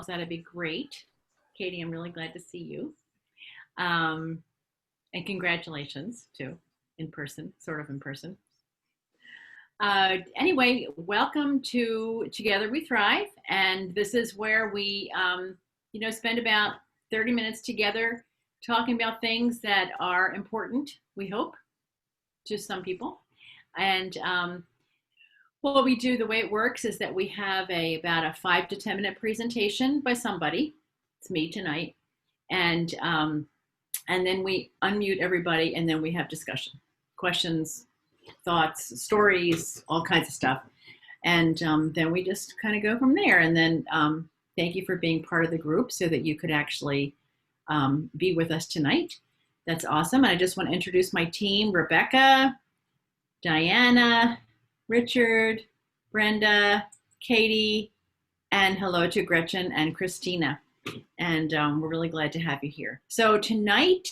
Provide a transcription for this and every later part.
That'd be great. Katie, I'm really glad to see you. Um, and congratulations too, in person, sort of in person. Anyway, welcome to Together We Thrive. And this is where we, spend about 30 minutes together talking about things that are important, we hope, to some people. And what we do, the way it works is that we have about a 5 to 10 minute presentation by somebody. It's me tonight. And then we unmute everybody, and then we have discussion, questions, thoughts, stories, all kinds of stuff. And then we just kind of go from there. And then thank you for being part of the group so that you could actually be with us tonight. That's awesome. And I just want to introduce my team: Rebecca, Diana, Richard, Brenda, Katie, and hello to Gretchen and Christina. And we're really glad to have you here. So tonight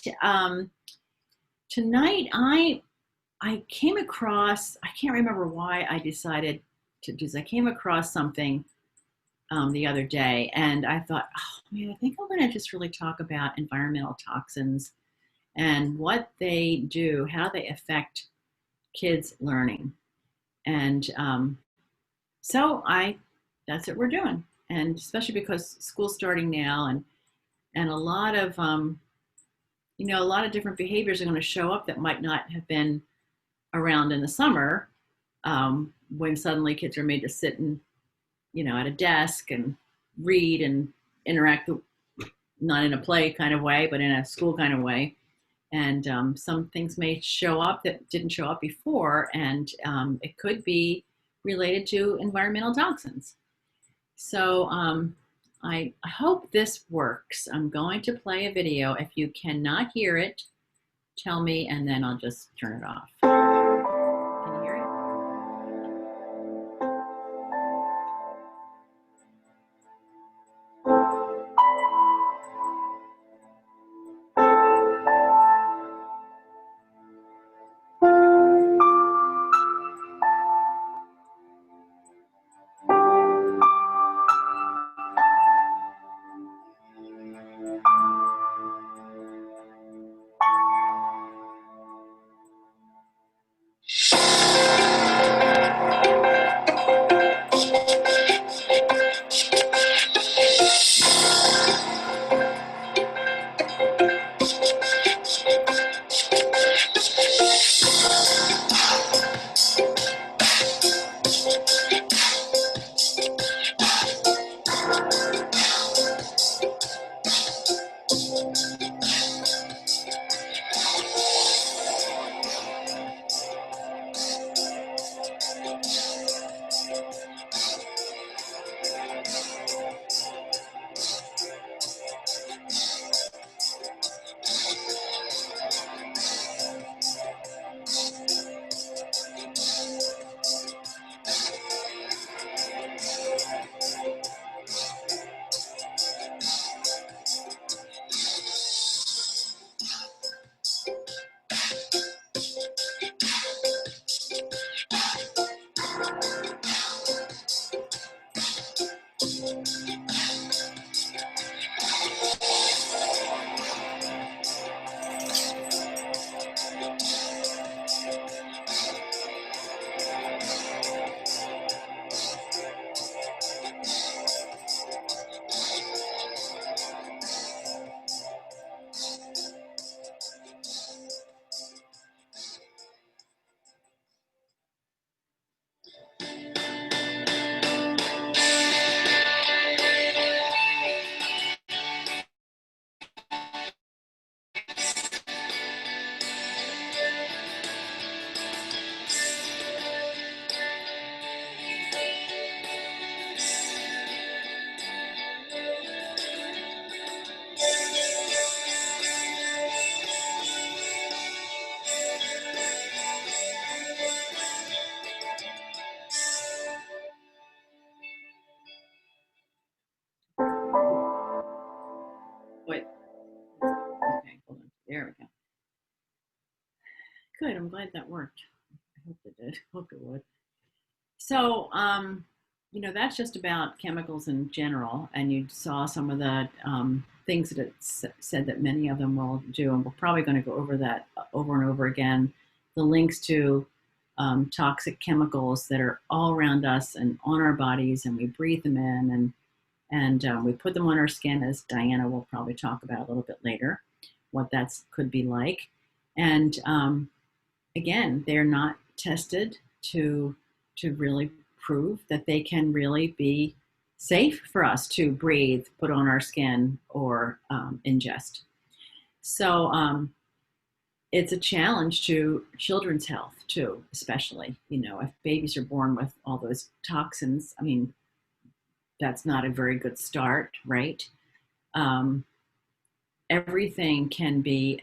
I came across, I can't remember why I decided to do this. I came across something the other day, and I thought, oh man, I think I'm going to just really talk about environmental toxins and what they do, how they affect kids' learning. And that's what we're doing. And especially because school's starting now, and a lot of a lot of different behaviors are going to show up that might not have been around in the summer, when suddenly kids are made to sit and at a desk and read and interact, not in a play kind of way, but in a school kind of way. And some things may show up that didn't show up before, and it could be related to environmental toxins. So I hope this works. I'm going to play a video. If you cannot hear it, tell me, and then I'll just turn it off. Can you hear it? Wait. Okay, hold on. There we go. Good. I'm glad that worked. I hope it did. Hope it would. So that's just about chemicals in general. And you saw some of the things that it said that many of them will do. And we're probably going to go over that over and over again. The links to toxic chemicals that are all around us and on our bodies, and we breathe them in, and we put them on our skin, as Diana will probably talk about a little bit later, what that could be like. And again, they're not tested to really prove that they can really be safe for us to breathe, put on our skin, or ingest. So it's a challenge to children's health too, especially, if babies are born with all those toxins. I mean, that's not a very good start, right? Everything can be,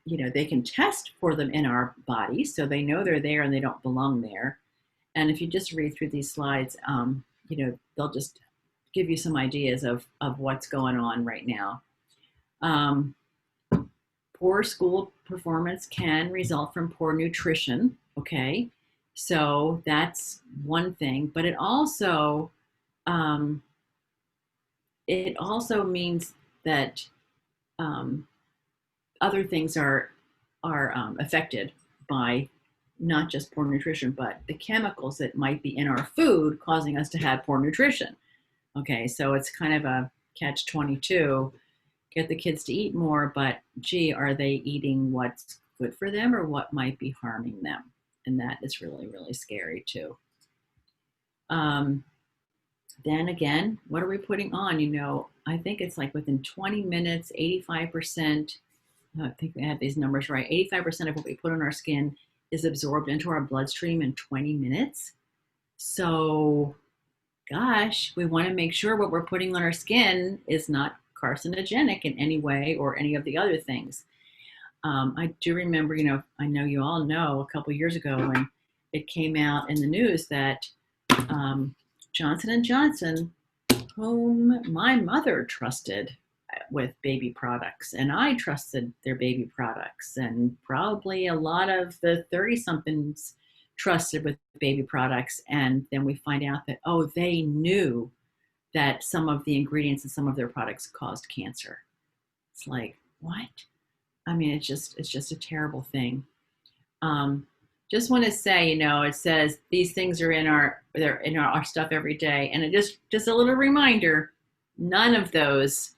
they can test for them in our bodies, so they know they're there and they don't belong there. And if you just read through these slides, they'll just give you some ideas of what's going on right now. Poor school performance can result from poor nutrition, okay? So that's one thing, but it also means that other things are affected by not just poor nutrition, but the chemicals that might be in our food causing us to have poor nutrition. Okay, so it's kind of a catch-22. Get the kids to eat more, but gee, are they eating what's good for them or what might be harming them? And that is really, really scary too. Then again, what are we putting on? I think it's like within 20 minutes, 85%, I think we have these numbers right, 85% of what we put on our skin is absorbed into our bloodstream in 20 minutes. So, gosh, we want to make sure what we're putting on our skin is not carcinogenic in any way or any of the other things. I do remember, I know you all know a couple years ago when it came out in the news that Johnson & Johnson, whom my mother trusted with baby products, and I trusted their baby products, and probably a lot of the 30-somethings trusted with baby products, and then we find out that, they knew that some of the ingredients in some of their products caused cancer. It's like, what? I mean, it's just a terrible thing. Just want to say, it says these things are in our stuff every day, and it just a little reminder, none of those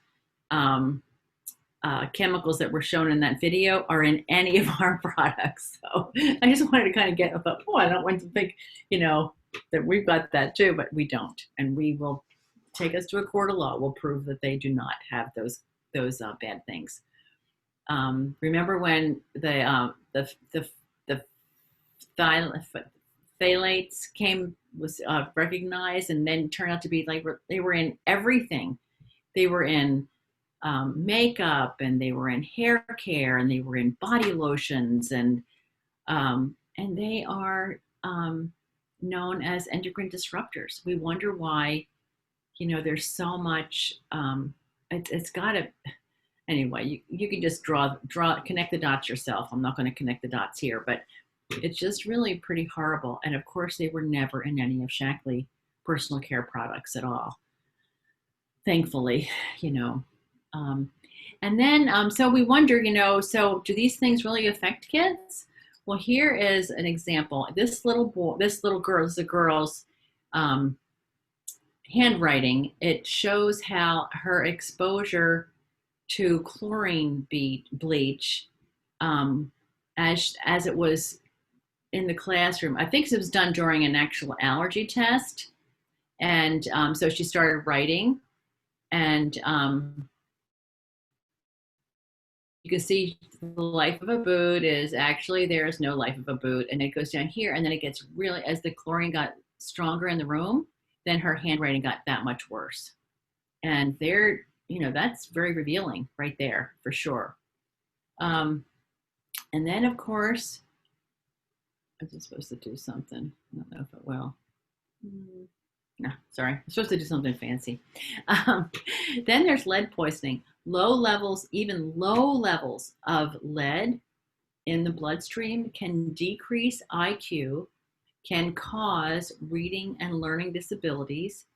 chemicals that were shown in that video are in any of our products. So I just wanted to kind of get about, I don't want to think, that we've got that too, but we don't, and we will take us to a court of law. Will prove that they do not have those bad things. Remember when the phthalates was recognized, and then turned out to be like they were in everything. They were in makeup, and they were in hair care, and they were in body lotions, and they are known as endocrine disruptors. We wonder why, there's so much. It's got to. Anyway, you can just connect the dots yourself. I'm not going to connect the dots here, but it's just really pretty horrible. And of course, they were never in any of Shaklee personal care products at all. Thankfully, and then, so we wonder, so do these things really affect kids? Well, here is an example. This little girl, this is a girl's handwriting. It shows how her exposure to chlorine bleach, as it was in the classroom. I think it was done during an actual allergy test. And so she started writing, and you can see the life of a boot is actually, there is no life of a boot, and it goes down here, and then it gets really, as the chlorine got stronger in the room, then her handwriting got that much worse. And there, that's very revealing right there for sure. And then of course, I was supposed to do something. I don't know if it will. No, sorry. I'm supposed to do something fancy. Then there's lead poisoning. Even low levels of lead in the bloodstream can decrease IQ, can cause reading and learning disabilities,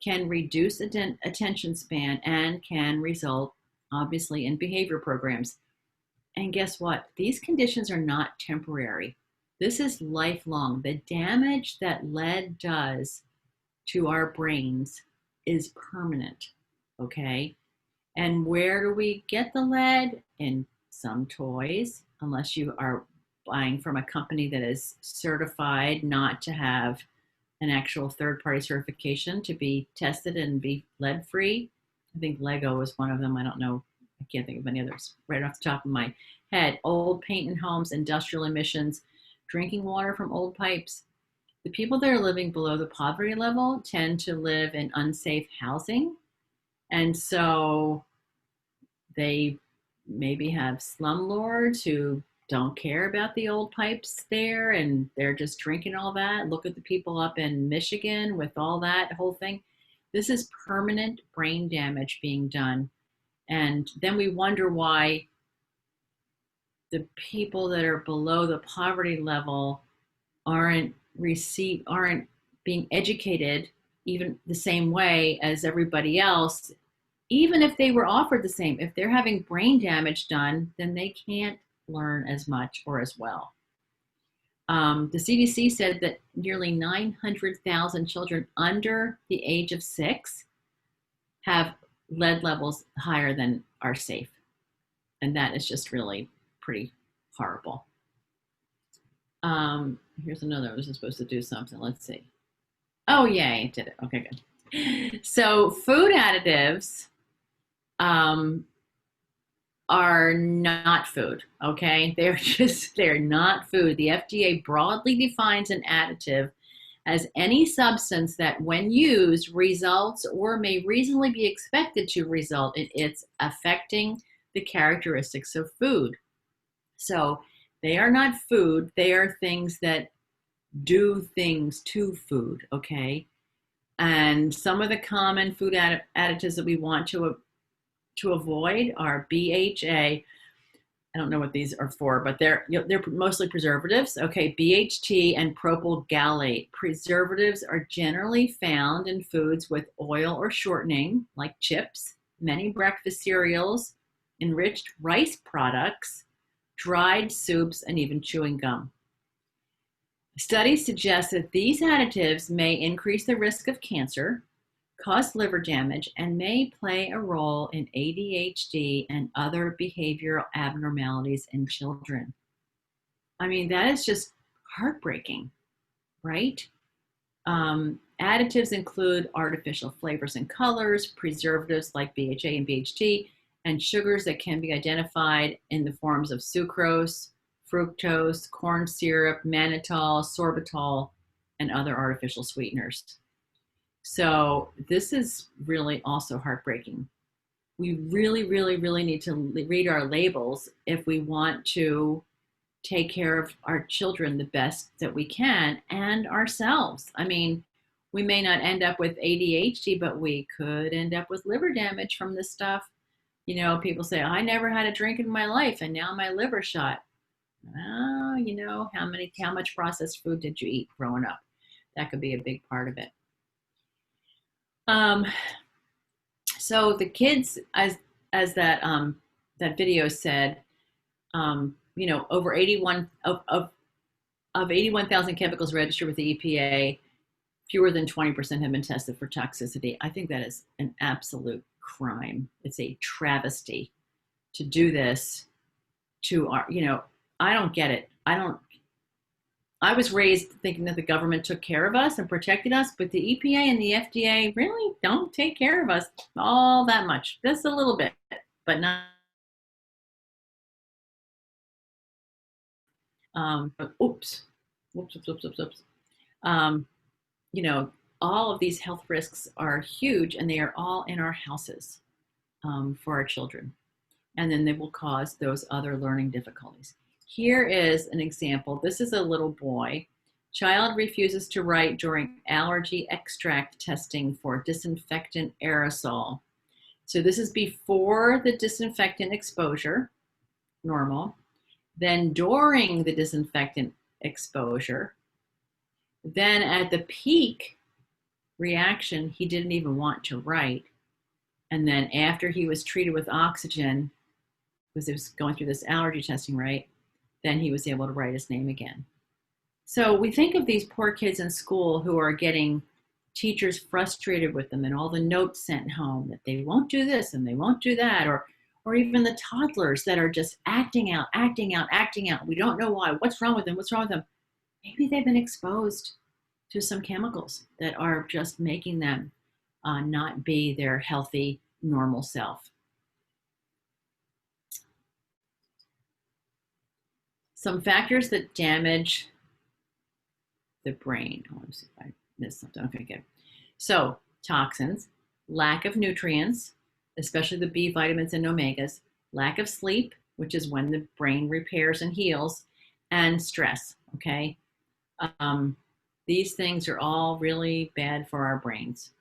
can reduce attention span, and can result, obviously, in behavior programs. And guess what? These conditions are not temporary. This is lifelong. The damage that lead does to our brains is permanent, okay? And where do we get the lead? In some toys, unless you are buying from a company that is certified not to have an actual third-party certification to be tested and be lead-free. I think Lego is one of them. I don't know. I can't think of any others right off the top of my head. Old paint in homes, industrial emissions, drinking water from old pipes. The people that are living below the poverty level tend to live in unsafe housing. And so they maybe have slumlords who don't care about the old pipes there, and they're just drinking all that. Look at the people up in Michigan with all that whole thing. This is permanent brain damage being done. And then we wonder why the people that are below the poverty level aren't being educated even the same way as everybody else. Even if they were offered the same, if they're having brain damage done, then they can't learn as much or as well. The CDC said that nearly 900,000 children under the age of 6 have lead levels higher than are safe. And that is just really pretty horrible. Here's another. This is supposed to do something. Let's see. Oh, yay, it did it. Okay, good. So food additives are not food, okay? They're not food. The FDA broadly defines an additive as any substance that when used results or may reasonably be expected to result in its affecting the characteristics of food. So they are not food. They are things that do things to food, okay? And some of the common food additives that we want to avoid are BHA. I don't know what these are for, but they're mostly preservatives. Okay, BHT and propyl gallate. Preservatives are generally found in foods with oil or shortening, like chips, many breakfast cereals, enriched rice products, dried soups, and even chewing gum. Studies suggest that these additives may increase the risk of cancer, cause liver damage, and may play a role in ADHD and other behavioral abnormalities in children. I mean, that is just heartbreaking, right? Additives include artificial flavors and colors, preservatives like BHA and BHT, and sugars that can be identified in the forms of sucrose, fructose, corn syrup, mannitol, sorbitol, and other artificial sweeteners. So this is really also heartbreaking. We really, really, really need to read our labels if we want to take care of our children the best that we can and ourselves. I mean, we may not end up with ADHD, but we could end up with liver damage from this stuff. You know, people say, I never had a drink in my life and now my liver shot. Well, you know, how much processed food did you eat growing up? That could be a big part of it. So the kids, as that video said, you know, over 81 of 81,000 chemicals registered with the EPA, fewer than 20% have been tested for toxicity. I think that is an absolute crime. It's a travesty to do this to our, you know, I don't get it. I was raised thinking that the government took care of us and protected us, but the EPA and the FDA really don't take care of us all that much. Just a little bit, but not. Oops. You know, all of these health risks are huge, and they are all in our houses for our children. And then they will cause those other learning difficulties. Here is an example. This is a little boy. Child refuses to write during allergy extract testing for disinfectant aerosol. So this is before the disinfectant exposure, normal. Then during the disinfectant exposure, Then at the peak reaction, he didn't even want to write. And then after he was treated with oxygen, because he was going through this allergy testing, right? Then he was able to write his name again. So we think of these poor kids in school who are getting teachers frustrated with them and all the notes sent home that they won't do this and they won't do that, or even the toddlers that are just acting out. We don't know why. What's wrong with them? Maybe they've been exposed to some chemicals that are just making them not be their healthy, normal self. Some factors that damage the brain. Oh, let me see if I missed something. Okay, good. So, toxins, lack of nutrients, especially the B vitamins and omegas, lack of sleep, which is when the brain repairs and heals, and stress, okay? These things are all really bad for our brains.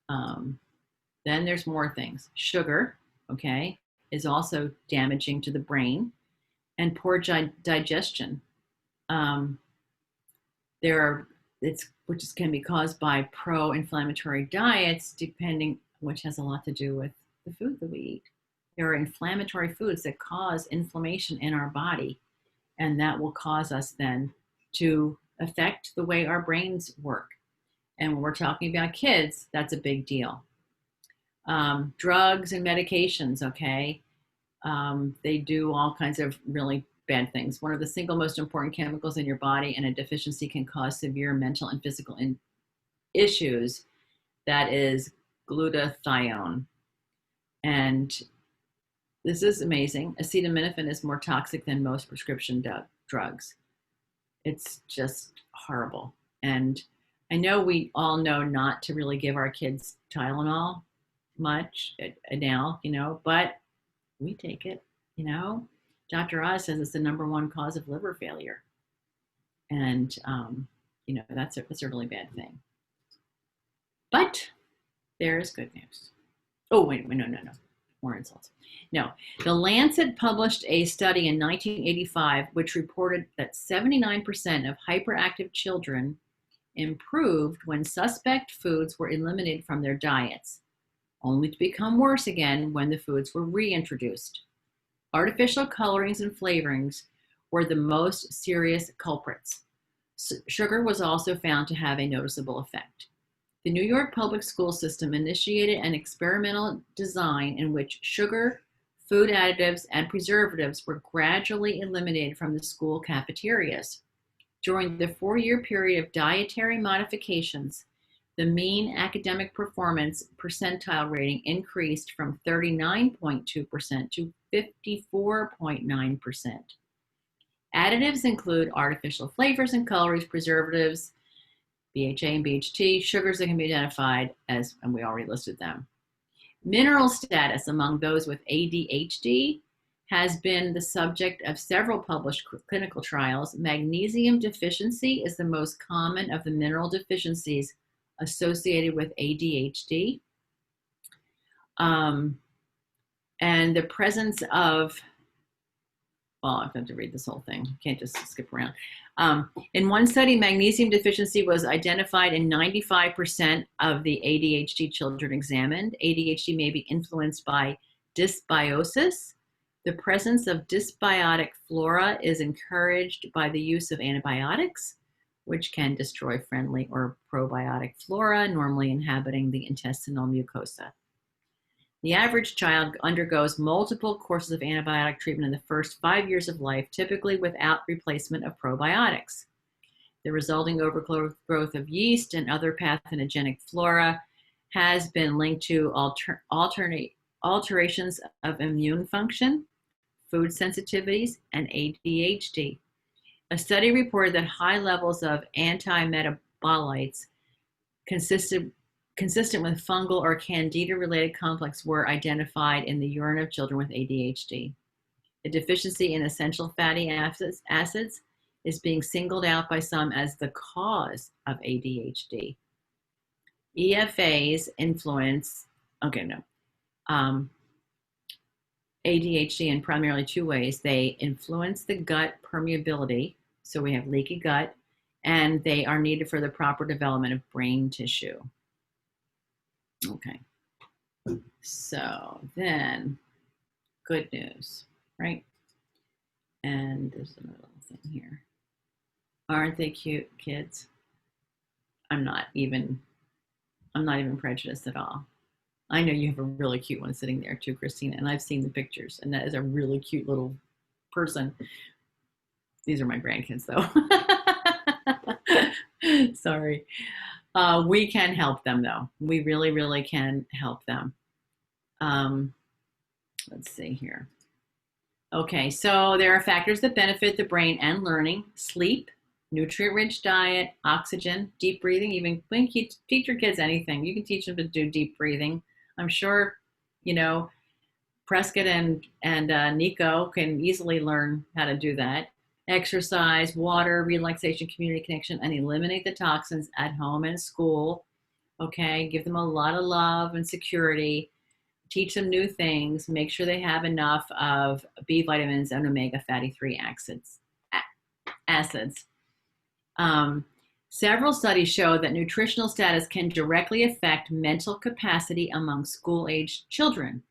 Then there's more things. Sugar, okay, is also damaging to the brain, and poor digestion. Which can be caused by pro-inflammatory diets, which has a lot to do with the food that we eat. There are inflammatory foods that cause inflammation in our body, and that will cause us then to affect the way our brains work. And when we're talking about kids, that's a big deal. Drugs and medications, okay? They do all kinds of really bad things. One of the single most important chemicals in your body, and a deficiency can cause severe mental and physical issues. That is glutathione. And this is amazing. Acetaminophen is more toxic than most prescription drugs. It's just horrible. And I know we all know not to really give our kids Tylenol much now, but we take it, Dr. Oz says it's the #1 cause of liver failure. And, that's a really bad thing. But there is good news. Oh, wait, no. More insults. No, The Lancet published a study in 1985, which reported that 79% of hyperactive children improved when suspect foods were eliminated from their diets, only to become worse again when the foods were reintroduced. Artificial colorings and flavorings were the most serious culprits. Sugar was also found to have a noticeable effect. The New York public school system initiated an experimental design in which sugar, food additives, and preservatives were gradually eliminated from the school cafeterias. During the 4-year period of dietary modifications, the mean academic performance percentile rating increased from 39.2% to 54.9%. Additives include artificial flavors and colorings, preservatives, BHA and BHT, sugars that can be identified as, and we already listed them. Mineral status among those with ADHD has been the subject of several published clinical trials. Magnesium deficiency is the most common of the mineral deficiencies associated with ADHD. And the presence of, well, I have to read this whole thing. You can't just skip around. In one study, magnesium deficiency was identified in 95% of the ADHD children examined. ADHD may be influenced by dysbiosis. The presence of dysbiotic flora is encouraged by the use of antibiotics, which can destroy friendly or probiotic flora normally inhabiting the intestinal mucosa. The average child undergoes multiple courses of antibiotic treatment in the first 5 years of life, typically without replacement of probiotics. The resulting overgrowth of yeast and other pathogenic flora has been linked to alterations of immune function, food sensitivities, and ADHD. A study reported that high levels of antimetabolites consistent with fungal or candida-related complex were identified in the urine of children with ADHD. The deficiency in essential fatty acids is being singled out by some as the cause of ADHD. EFAs influence, ADHD in primarily 2 ways. They influence the gut permeability, so we have leaky gut, and they are needed for the proper development of brain tissue. Okay. So then, good news, right? And there's another little thing here. Aren't they cute, kids? I'm not even prejudiced at all. I know you have a really cute one sitting there too, Christina, and I've seen the pictures, and that is a really cute little person. These are my grandkids, though. Sorry. We can help them, though. We really, really can help them. Let's see here. Okay, so there are factors that benefit the brain and learning: sleep, nutrient-rich diet, oxygen, deep breathing. Even when you teach your kids anything, you can teach them to do deep breathing. I'm sure, you know, Prescott and Nico can easily learn how to do that. Exercise, water, relaxation, community connection, and eliminate the toxins at home and school. Okay, give them a lot of love and security. Teach them new things. Make sure they have enough of B vitamins and omega fatty 3 acids. Several studies show that nutritional status can directly affect mental capacity among school-aged children.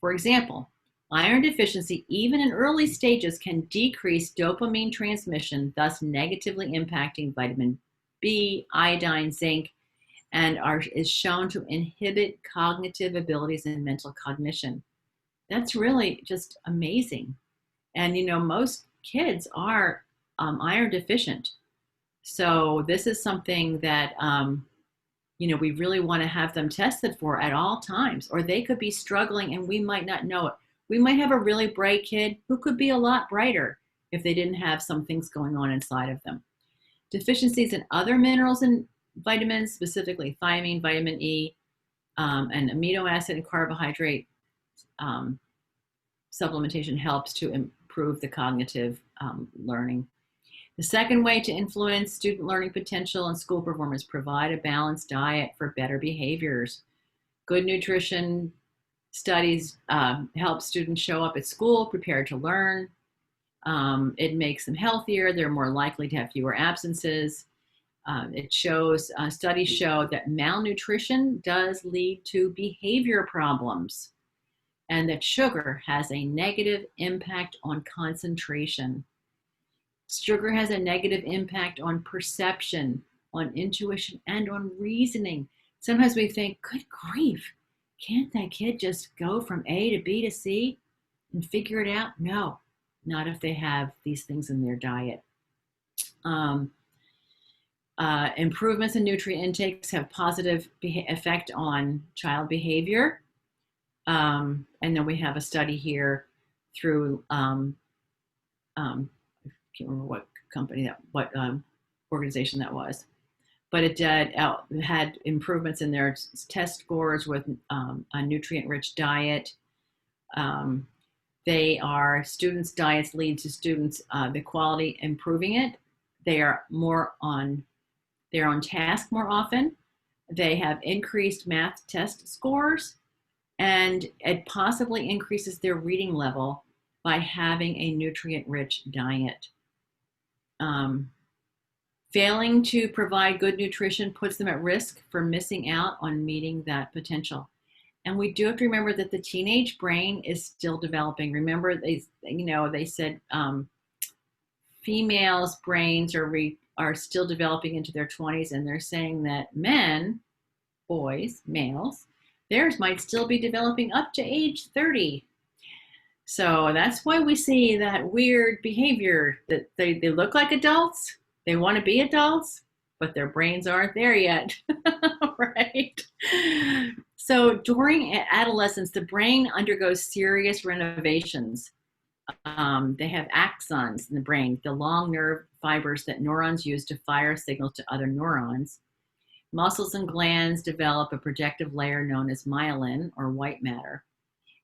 For example, iron deficiency, even in early stages, can decrease dopamine transmission, thus negatively impacting vitamin B, iodine, zinc, and is shown to inhibit cognitive abilities and mental cognition. That's really just amazing. And, you know, most kids are iron deficient. So this is something that, you know, we really want to have them tested for at all times, or they could be struggling and we might not know it. We might have a really bright kid who could be a lot brighter if they didn't have some things going on inside of them. Deficiencies in other minerals and vitamins, specifically thiamine, vitamin E, and amino acid and carbohydrate supplementation helps to improve the cognitive learning. The second way to influence student learning potential and school performance: provide a balanced diet for better behaviors. Good nutrition studies help students show up at school prepared to learn. It makes them healthier. They're more likely to have fewer absences. Studies show that malnutrition does lead to behavior problems, and that sugar has a negative impact on concentration. Sugar has a negative impact on perception, on intuition, and on reasoning. Sometimes we think, good grief, can't that kid just go from A to B to C and figure it out? No, not if they have these things in their diet. Improvements in nutrient intakes have positive effect on child behavior. And then we have a study here through, I can't remember what company what organization that was, but it had improvements in their test scores with a nutrient-rich diet. Students' diets lead to students, the quality improving it. They're on task more often. They have increased math test scores, and it possibly increases their reading level by having a nutrient-rich diet. Failing to provide good nutrition puts them at risk for missing out on meeting that potential. And we do have to remember that the teenage brain is still developing. Remember, they said females' brains are still developing into their 20s, and they're saying that males, theirs might still be developing up to age 30. So that's why we see that weird behavior, that they look like adults, they want to be adults, but their brains aren't there yet, right? So during adolescence, the brain undergoes serious renovations. They have axons in the brain, the long nerve fibers that neurons use to fire signals to other neurons. Muscles and glands develop a protective layer known as myelin, or white matter.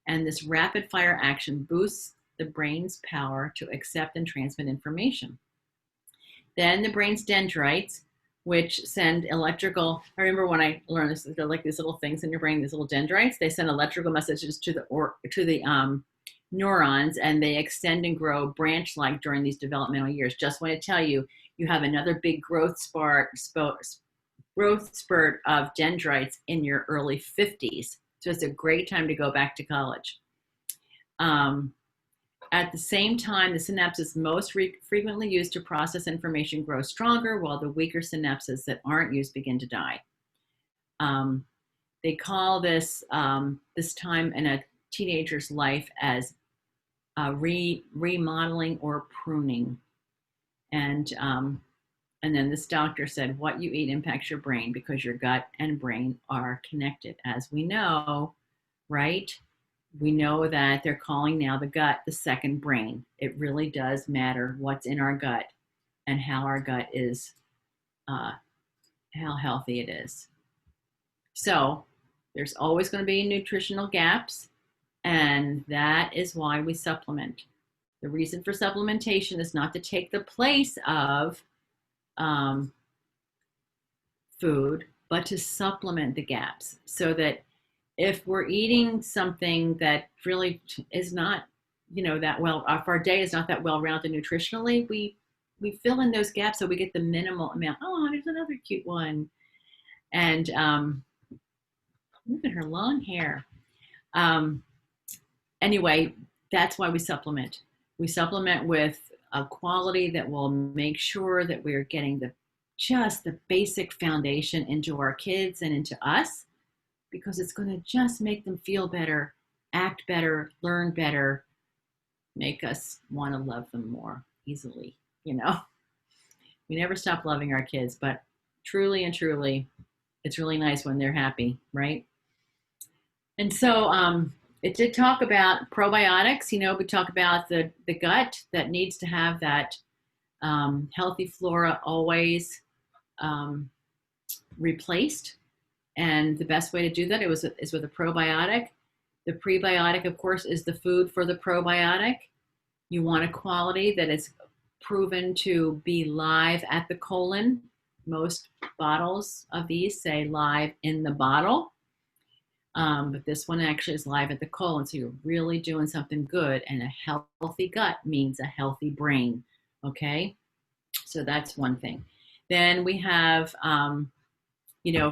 And this rapid fire action boosts the brain's power to accept and transmit information. Then the brain's dendrites, which send electrical, I remember when I learned this, they're like these little things in your brain, these little dendrites, they send electrical messages to the neurons, and they extend and grow branch-like during these developmental years. Just want to tell you, you have another big growth spurt of dendrites in your early 50s. So it's a great time to go back to college. At the same time, the synapses most frequently used to process information grow stronger, while the weaker synapses that aren't used begin to die. They call this this time in a teenager's life as remodeling or pruning. And then this doctor said, what you eat impacts your brain because your gut and brain are connected. As we know, right? We know that they're calling now the gut the second brain. It really does matter what's in our gut and how our gut is, how healthy it is. So there's always going to be nutritional gaps, and that is why we supplement. The reason for supplementation is not to take the place of food, but to supplement the gaps, so that if we're eating something that really is not, that well, if our day is not that well-rounded nutritionally, we fill in those gaps so we get the minimal amount. Oh, there's another cute one. And look at her long hair. Anyway, that's why we supplement. We supplement with a quality that will make sure that we're getting just the basic foundation into our kids and into us, because it's going to just make them feel better, act better, learn better, make us want to love them more easily. We never stop loving our kids, but truly and truly, it's really nice when they're happy, right? And so it did talk about probiotics. We talk about the gut that needs to have that healthy flora always replaced. And the best way to do that is with a probiotic. The prebiotic, of course, is the food for the probiotic. You want a quality that is proven to be live at the colon. Most bottles of these say live in the bottle. But this one actually is live at the colon. So you're really doing something good. And a healthy gut means a healthy brain. Okay? So that's one thing. Then we have,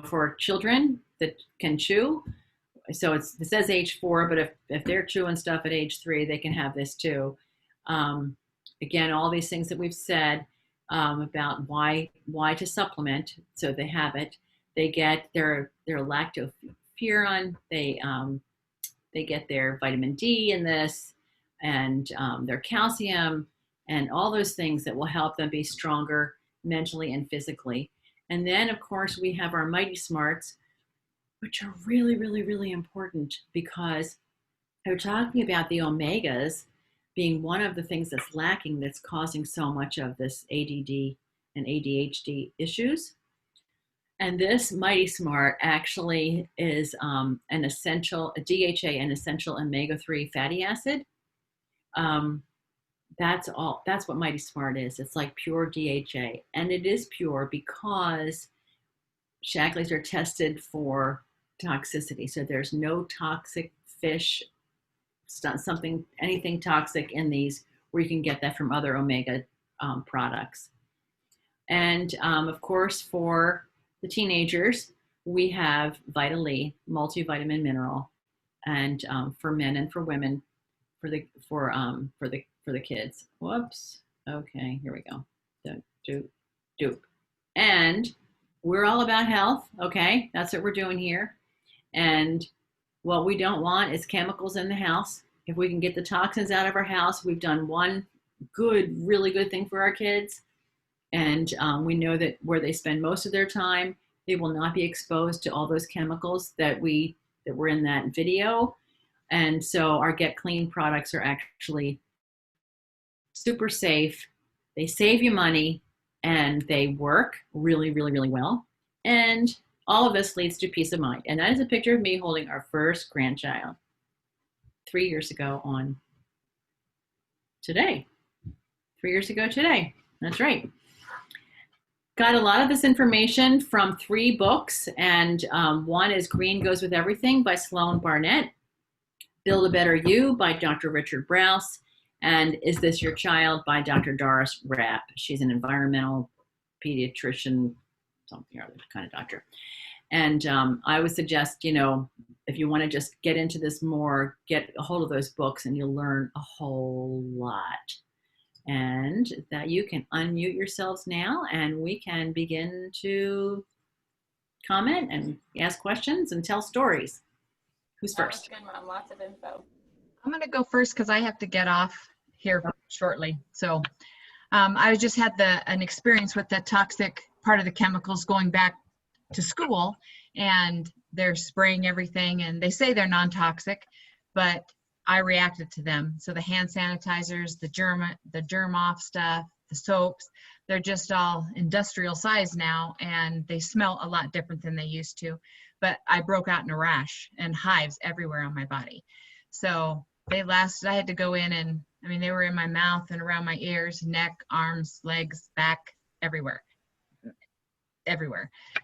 for children that can chew. So it says age 4, but if they're chewing stuff at age 3, they can have this too. Again, all these things that we've said about why to supplement, so they have it. They get their lactoferrin. They get their vitamin D in this, and their calcium, and all those things that will help them be stronger mentally and physically. And then, of course, we have our Mighty Smarts, which are really, really, really important, because they're talking about the omegas being one of the things that's lacking, that's causing so much of this ADD and ADHD issues. And this Mighty Smart actually is an essential, a DHA, an essential omega-3 fatty acid. That's what Mighty Smart is. It's like pure DHA. And it is pure because Shakleys are tested for toxicity. So there's no toxic fish, anything toxic in these, where you can get that from other omega products. And of course, for the teenagers, we have Vital E, multivitamin mineral, and for men and for women, for the kids. Whoops. Okay, here we go. Dupe. And we're all about health. Okay, that's what we're doing here. And what we don't want is chemicals in the house. If we can get the toxins out of our house, we've done one really good thing for our kids. And we know that where they spend most of their time, they will not be exposed to all those chemicals that were in that video. And so our Get Clean products are actually super safe. They save you money, and they work really, really, really well. And all of this leads to peace of mind. And that is a picture of me holding our first grandchild 3 years ago on today. 3 years ago today. That's right. Got a lot of this information from 3 books, and one is Green Goes With Everything by Sloan Barnett. Build a Better You by Dr. Richard Brous, and Is This Your Child by Dr. Doris Rapp. She's an environmental pediatrician, something or other kind of doctor. And I would suggest, if you want to just get into this more, get a hold of those books and you'll learn a whole lot. And that you can unmute yourselves now and we can begin to comment and ask questions and tell stories. Who's first? That was good, Mom. Lots of info. I'm going to go first because I have to get off here shortly. So I just had an experience with the toxic part of the chemicals going back to school, and they're spraying everything, and they say they're non-toxic, but I reacted to them. So the hand sanitizers, the germ off stuff, the soaps, they're just all industrial size now, and they smell a lot different than they used to. But I broke out in a rash and hives everywhere on my body. So they lasted, I had to go in and, they were in my mouth and around my ears, neck, arms, legs, back, everywhere.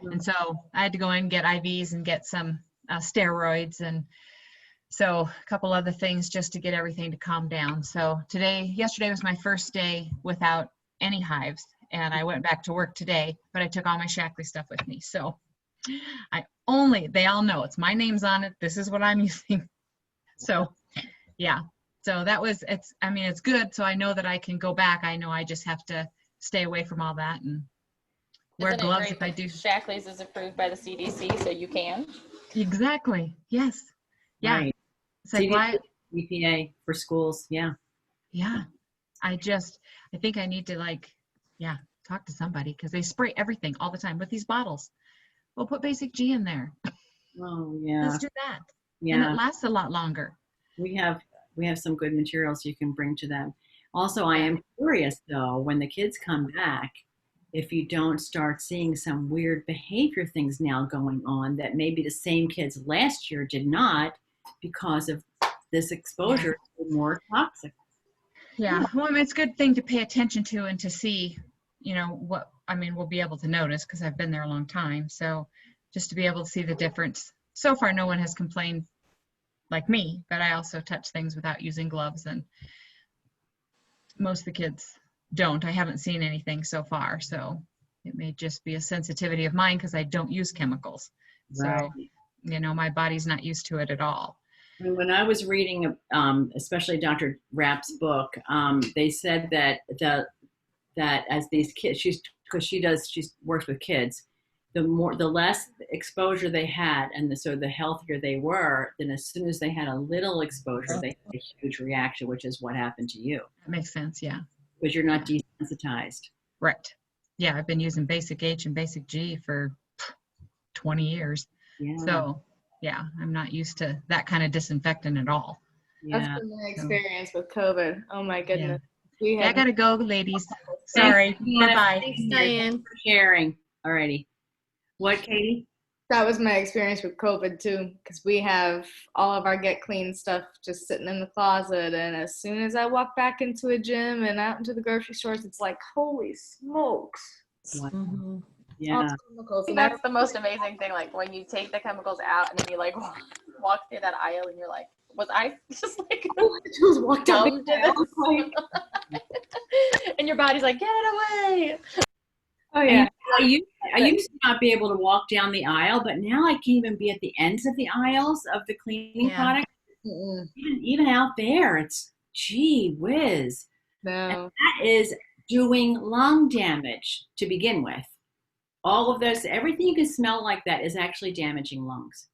And so I had to go in and get IVs and get some steroids, and so a couple other things just to get everything to calm down. So yesterday was my first day without any hives, and I went back to work today, but I took all my Shackley stuff with me. So they all know it's my name's on it. This is what I'm using. So yeah, so it's good. So I know that I can go back. I know I just have to stay away from all that and wear gloves if I do. Shackley's is approved by the CDC, so you can. Exactly. Yes. Yeah. Right. It's like, why? EPA for schools. Yeah. Yeah. I think I need to talk to somebody because they spray everything all the time with these bottles. We'll put Basic G in there. Oh yeah. Let's do that. Yeah. And it lasts a lot longer. We have some good materials you can bring to them. Also, I am curious though, when the kids come back, if you don't start seeing some weird behavior things now going on that maybe the same kids last year did not because of this exposure to more toxic. Yeah. Well, it's a good thing to pay attention to and to see, we'll be able to notice because I've been there a long time. So just to be able to see the difference. So far, no one has complained like me, but I also touch things without using gloves, and most of the kids don't. I haven't seen anything so far, so it may just be a sensitivity of mine because I don't use chemicals. Right. So, my body's not used to it at all. When I was reading, especially Dr. Rapp's book, they said that as these kids, she works with kids, the less exposure they had, and so the healthier they were. Then as soon as they had a little exposure, they had a huge reaction, which is what happened to you. That makes sense. Yeah. Because you're not desensitized. Right. Yeah, I've been using Basic H and Basic G for 20 years. Yeah. So, yeah, I'm not used to that kind of disinfectant at all. Yeah. That's been my experience with COVID. Oh my goodness. I gotta go, ladies. Sorry. Bye-bye. Thanks, Diane. For sharing. Alrighty. What, Katie? That was my experience with COVID too, because we have all of our Get Clean stuff just sitting in the closet, and as soon as I walk back into a gym and out into the grocery stores, it's like, holy smokes. Mm-hmm. All Yeah. chemicals. And That's the most amazing thing. Like when you take the chemicals out and then you walk through that aisle and you're like, was I just just walked out dumb to this? And your body's like, get it away. Oh yeah. I used to not be able to walk down the aisle, but now I can even be at the ends of the aisles of the cleaning products. Even out there, it's gee whiz. No. And that is doing lung damage to begin with. All of those, everything you can smell like that is actually damaging lungs.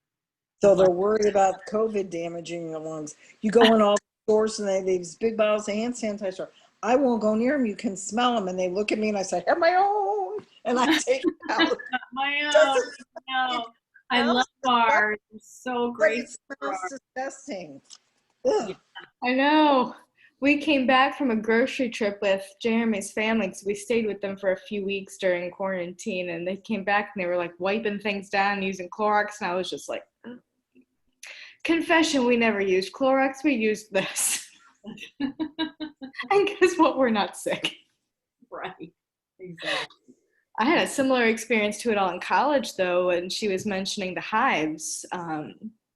So they're worried about COVID damaging your lungs. You go in all the stores and they have these big bottles of hand sanitizer. I won't go near them. You can smell them. And they look at me and I say, have my own. And I take it out. My own. No. I love ours. It's so great. It smells disgusting. Ugh. I know. We came back from a grocery trip with Jeremy's family because we stayed with them for a few weeks during quarantine, and they came back and they were like wiping things down using Clorox, and I was just like, confession, we never used Clorox, we used this. And guess what? We're not sick. Right. Exactly. I had a similar experience to it all in college, though, and she was mentioning the hives.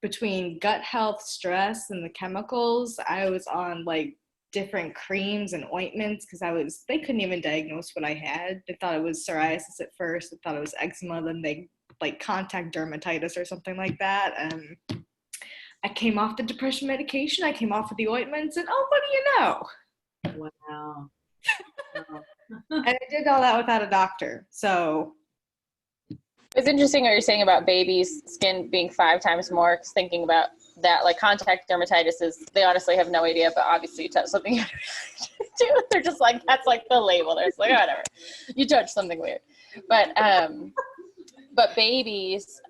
between gut health, stress, and the chemicals, I was on like different creams and ointments because they couldn't even diagnose what I had. They thought it was psoriasis at first. They thought it was eczema. Then they like contact dermatitis or something like that. And I came off the depression medication. I came off of the ointments, and oh, what do you know? Wow. Wow. And I did all that without a doctor. So It's interesting what you're saying about babies' skin being 5 times more, 'cause thinking about that, like contact dermatitis is, they honestly have no idea, but obviously you touch something too. They're just like, that's like the label. They're just like, oh, whatever. You touch something weird. But babies,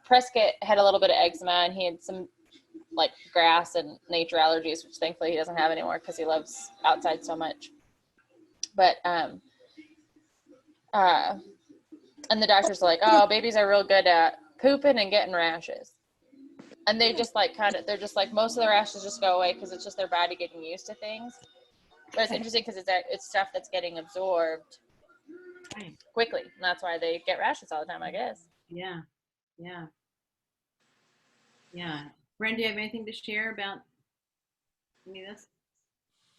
Prescott had a little bit of eczema, and he had some like grass and nature allergies, which thankfully he doesn't have anymore because he loves outside so much. But and the doctors are like, oh, babies are real good at pooping and getting rashes. And they just like they're just like, most of the rashes just go away because it's just their body getting used to things. But it's interesting because it's stuff that's getting absorbed quickly. And that's why they get rashes all the time, I guess. Yeah. Yeah. Yeah. Brenda, do you have anything to share about any of this?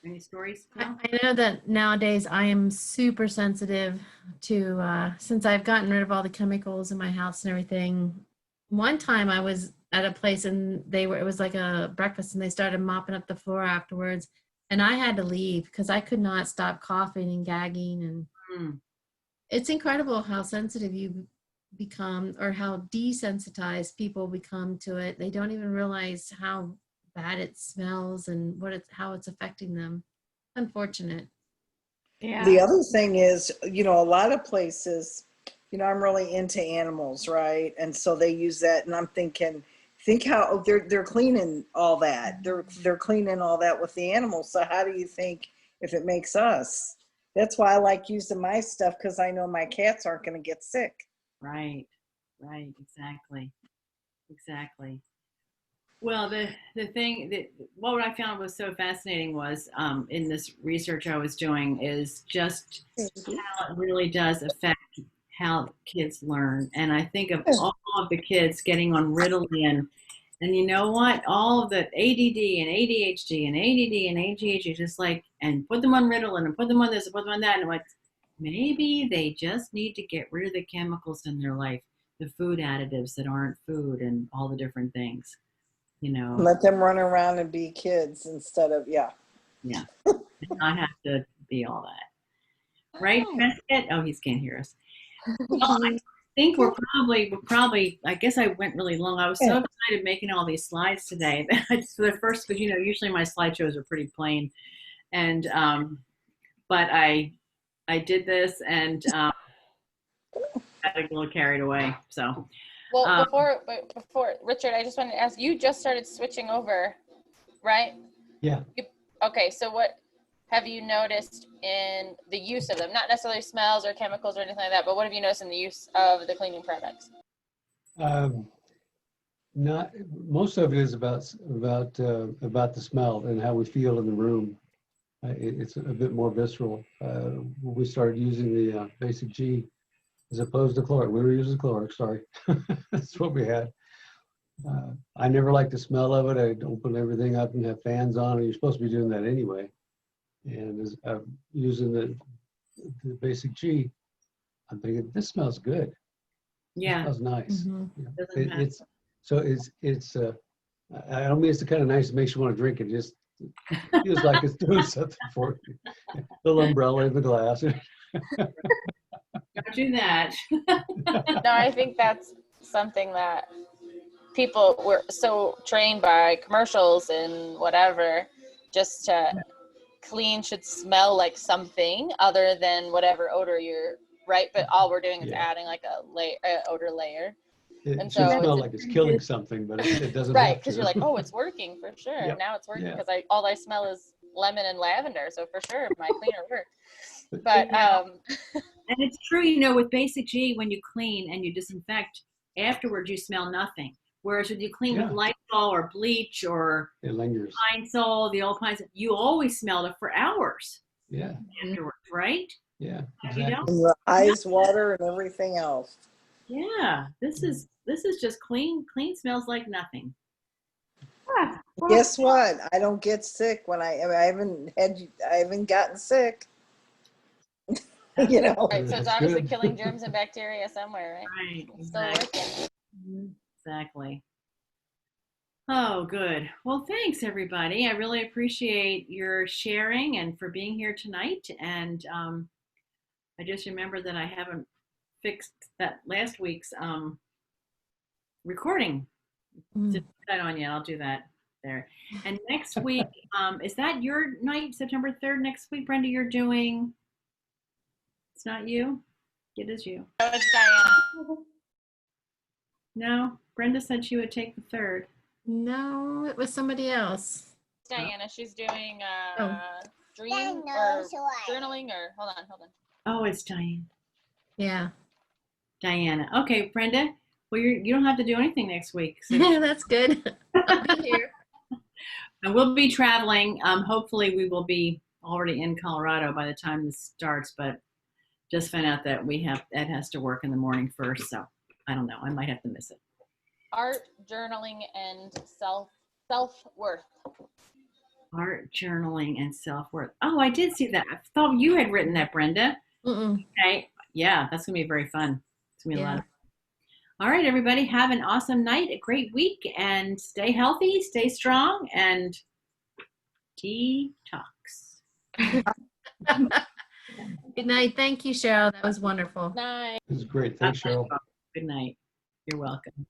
Any stories? I know that nowadays I am super sensitive to, since I've gotten rid of all the chemicals in my house and everything. One time I was at a place and it was like a breakfast, and they started mopping up the floor afterwards, and I had to leave because I could not stop coughing and gagging. And it's incredible how sensitive you become, or how desensitized people become to it. They don't even realize how bad it smells and how it's affecting them. Unfortunate. yeah. The other thing is, a lot of places, I'm really into animals, right? And so they use that, and I'm thinking, think how they're cleaning all that. They're cleaning all that with the animals. So how do you think if it makes us? That's why I like using my stuff, because I know my cats aren't going to get sick. Right. Exactly. Well, the thing that what I found was so fascinating was in this research I was doing is just how it really does affect how kids learn. And I think of all of the kids getting on Ritalin, and you know what? All of the ADD and ADHD and ADD and ADHD, just like, and put them on Ritalin and put them on this and put them on that. And like, maybe they just need to get rid of the chemicals in their life, the food additives that aren't food, and all the different things. Let them run around and be kids instead of, Yeah. Not have to be all that. Right, Prescott? Oh, he can't hear us. Well, I think we're probably, I guess I went really long. I was so excited making all these slides today. For the first, because, usually my slideshows are pretty plain. And, but I did this and got a little carried away, so. Well, before Richard, I just wanted to ask, you just started switching over, right? Yeah. Okay, so what have you noticed in the use of them? Not necessarily smells or chemicals or anything like that, but what have you noticed in the use of the cleaning products? Not most of it is about the smell and how we feel in the room. It's a bit more visceral. We started using the Basic G as opposed to Chloric. We were using Chloric, sorry. That's what we had. I never liked the smell of it. I'd open everything up and have fans on, and you're supposed to be doing that anyway. And as I'm using the Basic G, I'm thinking, this smells good. Yeah. It smells nice. Mm-hmm. It's I don't mean it's the kind of nice that makes you want to drink it. Just feels like it's doing something for you. Little umbrella in the glass. Don't do that. No, I think that's something that people were so trained by commercials and whatever, just to clean should smell like something other than whatever odor you're, right? But all we're doing is adding like a odor layer. It And should so smell like it's killing something, but it doesn't. Right, because you're like, oh, it's working for sure. Yep. Now it's working because all I smell is lemon and lavender. So for sure, my cleaner worked. But and it's true, with Basic G, when you clean and you disinfect, afterwards you smell nothing. Whereas when you clean with Lysol or bleach or it lingers. Pine Sol, the old pines, you always smell it for hours. Yeah. Afterwards, right? Yeah. Exactly. And your eyes water and everything else. Yeah. This is just clean. Clean smells like nothing. Guess what? I don't get sick when I haven't gotten sick. You know. Right, so it's That's obviously good. killing germs and bacteria somewhere, right? Right, It's still exactly. working. Exactly. Oh, good. Well, thanks everybody. I really appreciate your sharing and for being here tonight. And I just remembered that I haven't fixed that last week's recording. Didn't put that on yet. I'll do that there. And next week, is that your night, September 3rd? Next week, Brenda, you're doing. It's not you. It is you. Oh, it's Diana. No, Brenda said she would take the 3rd. No, it was somebody else. It's Diana. She's doing Oh. dream or journaling or hold on. Oh, it's Diane. Yeah. Diana. Okay, Brenda. Well, you don't have to do anything next week. So That's good. I'll be here. and we'll be traveling. Hopefully, we will be already in Colorado by the time this starts. But just found out that Ed has to work in the morning first, so I don't know. I might have to miss it. Art, journaling, and self-worth. Art, journaling, and self-worth. Oh, I did see that. I thought you had written that, Brenda. Mm-mm. Okay. Yeah, that's gonna be very fun. It's gonna be a lot Yeah. of fun. All right, everybody, have an awesome night, a great week, and stay healthy, stay strong, and detox. Good night. Thank you, Cheryl. That was wonderful. Night. It was great. Thanks, Cheryl. Good night. You're welcome.